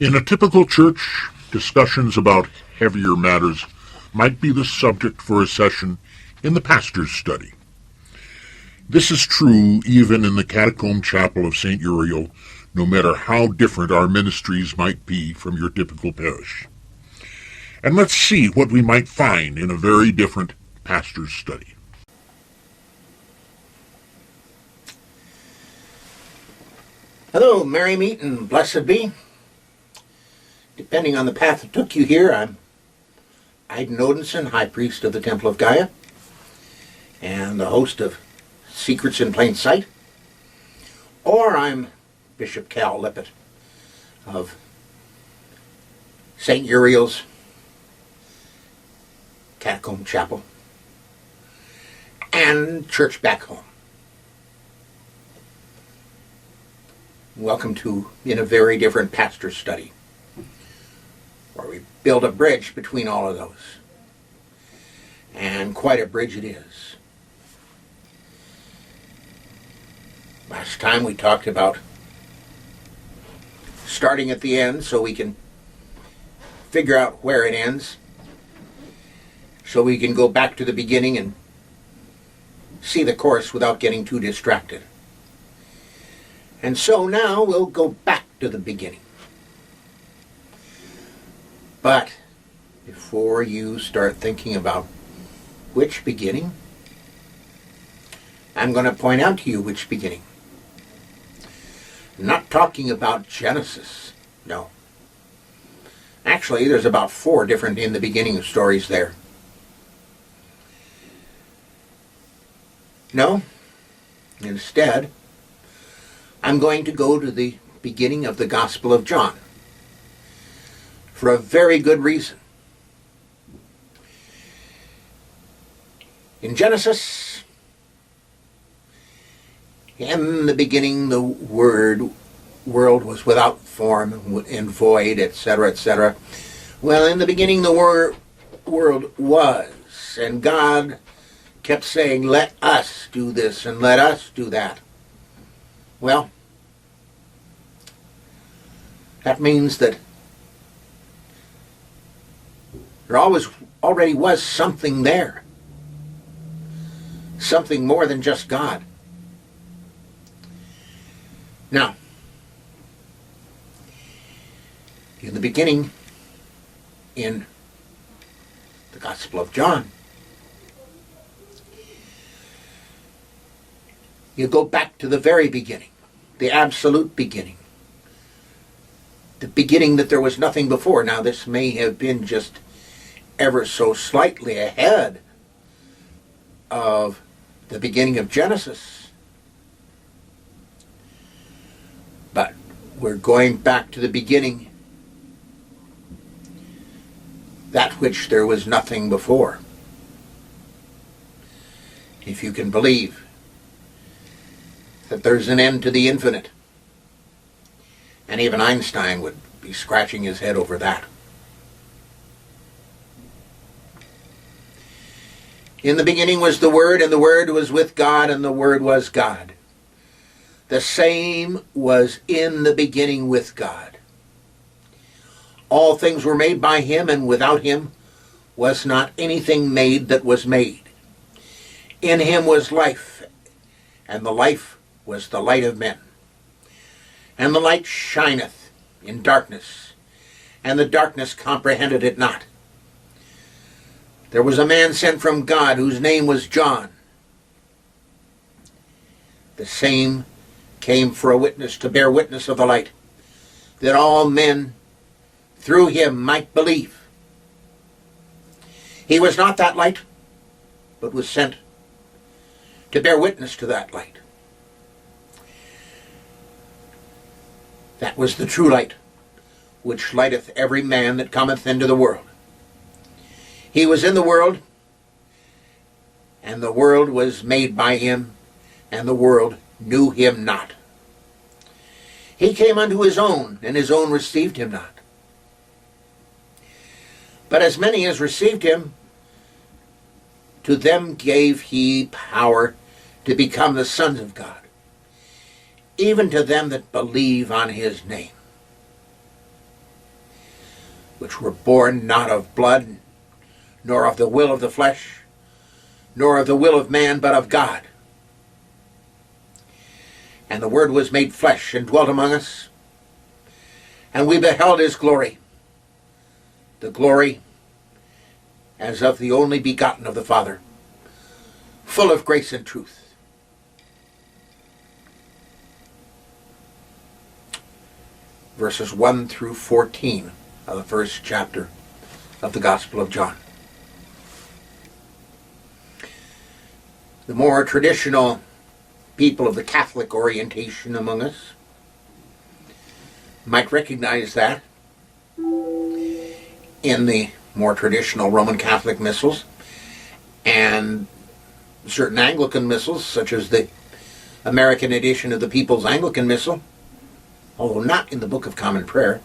In a typical church, discussions about heavier matters might be the subject for a session in the pastor's study. This is true even in the catacomb chapel of St. Uriel, no matter how different our ministries might be from your typical parish. And let's see what we might find in a very different pastor's study. Hello, merry meet and blessed be. Depending on the path that took you here, I'm Aiden Odinson, High Priest of the Temple of Gaia, and the host of Secrets in Plain Sight. Or I'm Bishop Cal Lippitt of St. Uriel's Catacomb Chapel and church back home. Welcome to In a Very Different Pastor's Study, where we build a bridge between all of those. And quite a bridge it is. Last time we talked about starting at the end so we can figure out where it ends, so we can go back to the beginning and see the course without getting too distracted. And so now we'll go back to the beginning. But before you start thinking about which beginning, I'm going to point out to you which beginning. I'm not talking about Genesis, no. Actually, there's about 4 different in the beginning stories there. No, instead, I'm going to go to the beginning of the Gospel of John for a very good reason. In Genesis, in the beginning the world was without form and void, etc., etc. Well, in the beginning the world was, and God kept saying, let us do this and let us do that. Well, that means that there already was something there. Something more than just God. Now, in the beginning, in the Gospel of John, you go back to the very beginning, the absolute beginning. The beginning that there was nothing before. Now, this may have been just ever so slightly ahead of the beginning of Genesis. But we're going back to the beginning, that which there was nothing before. If you can believe that there's an end to the infinite. And even Einstein would be scratching his head over that. In the beginning was the Word, and the Word was with God, and the Word was God. The same was in the beginning with God. All things were made by Him, and without Him was not anything made that was made. In Him was life, and the life was the light of men. And the light shineth in darkness, and the darkness comprehended it not. There was a man sent from God whose name was John. The same came for a witness, to bear witness of the light, that all men through him might believe. He was not that light, but was sent to bear witness to that light. That was the true light, which lighteth every man that cometh into the world. He was in the world, and the world was made by him, and the world knew him not. He came unto his own, and his own received him not. But as many as received him, to them gave he power to become the sons of God, even to them that believe on his name. which were born not of blood, nor of the will of the flesh, nor of the will of man, but of God. And the Word was made flesh and dwelt among us, and we beheld his glory, the glory as of the only begotten of the Father, full of grace and truth. Verses 1 through 14 of the first chapter of the Gospel of John. The more traditional people of the Catholic orientation among us might recognize that in the more traditional Roman Catholic missals and certain Anglican missals, such as the American edition of the People's Anglican Missal, although not in the Book of Common Prayer.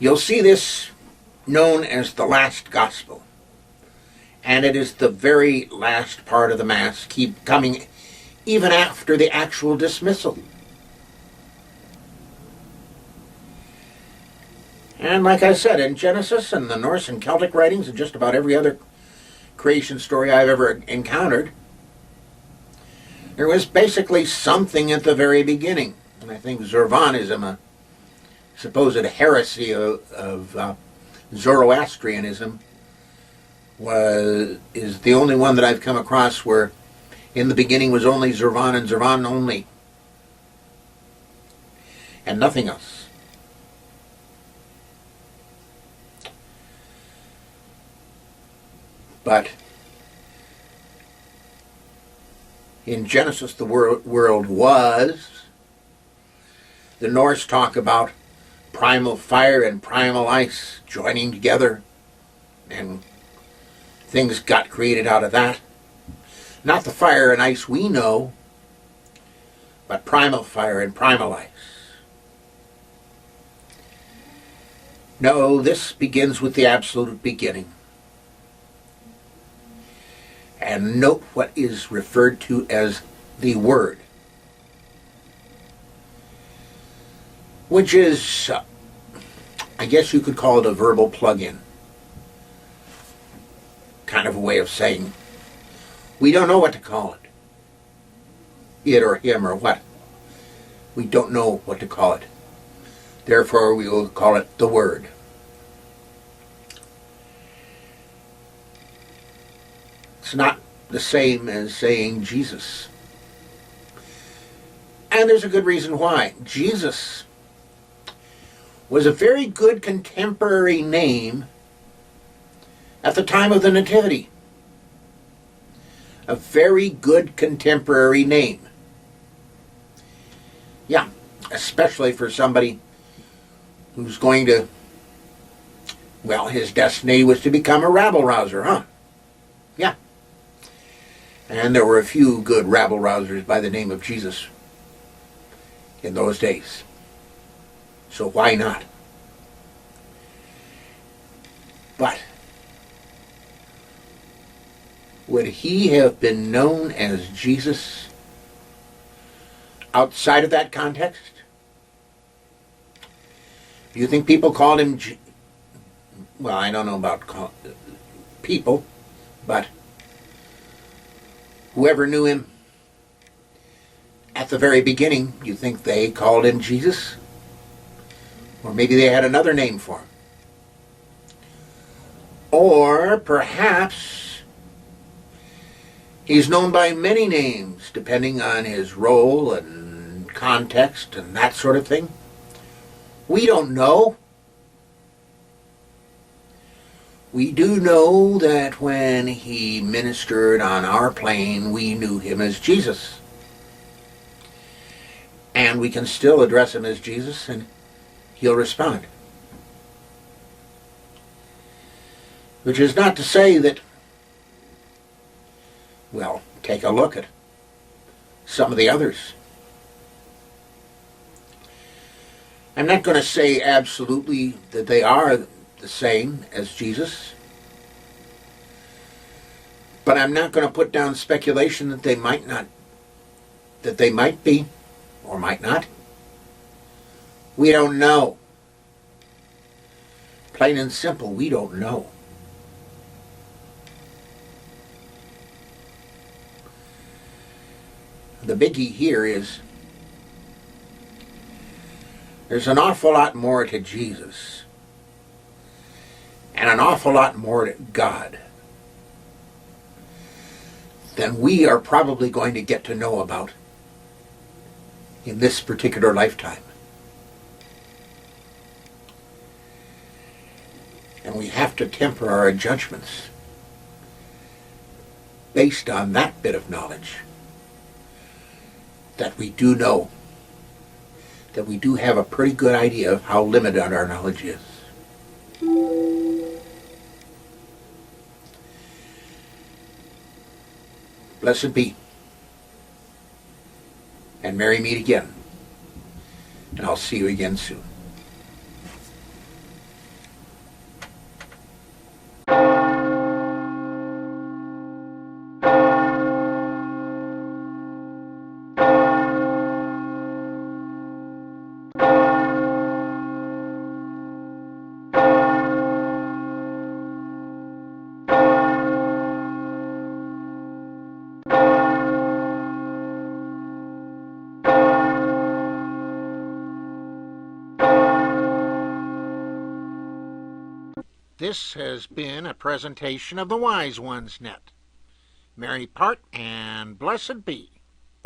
You'll see this known as the last gospel. And it is the very last part of the Mass, keep coming even after the actual dismissal. And like I said, in Genesis and the Norse and Celtic writings and just about every other creation story I've ever encountered, there was basically something at the very beginning. And I think Zoroastrianism, a supposed heresy of Zoroastrianism, is the only one that I've come across where in the beginning was only Zervan and Zervan only, and nothing else. But in Genesis the world was. The Norse talk about primal fire and primal ice joining together, and things got created out of that. Not the fire and ice we know, but primal fire and primal ice. No, this begins with the absolute beginning. And note what is referred to as the Word, which is, I guess you could call it a verbal plug-in. Kind of a way of saying, we don't know what to call it. It or him or what. We don't know what to call it. Therefore, we will call it the Word. It's not the same as saying Jesus. And there's a good reason why. Jesus was a very good contemporary name at the time of the Nativity. A very good contemporary name. Yeah, especially for somebody who's going to, well, his destiny was to become a rabble-rouser, huh? Yeah. And there were a few good rabble-rousers by the name of Jesus in those days. So why not? But would he have been known as Jesus outside of that context? Do you think people called him, well, I don't know about people, but whoever knew him at the very beginning, you think they called him Jesus? Or maybe they had another name for him. Or perhaps he's known by many names, depending on his role and context and that sort of thing. We don't know. We do know that when he ministered on our plane, we knew him as Jesus. And we can still address him as Jesus, and he'll respond. Which is not to say that, well, take a look at some of the others. I'm not going to say absolutely that they are the same as Jesus, but I'm not going to put down speculation that they might not, that they might be, or might not. We don't know. Plain and simple, we don't know. The biggie here is there's an awful lot more to Jesus and an awful lot more to God than we are probably going to get to know about in this particular lifetime. And we have to temper our judgments based on that bit of knowledge that we do know, that we do have a pretty good idea of how limited our knowledge is. Blessed be. And merry meet again. And I'll see you again soon. This has been a presentation of the Wise Ones Net. Merry part and blessed be.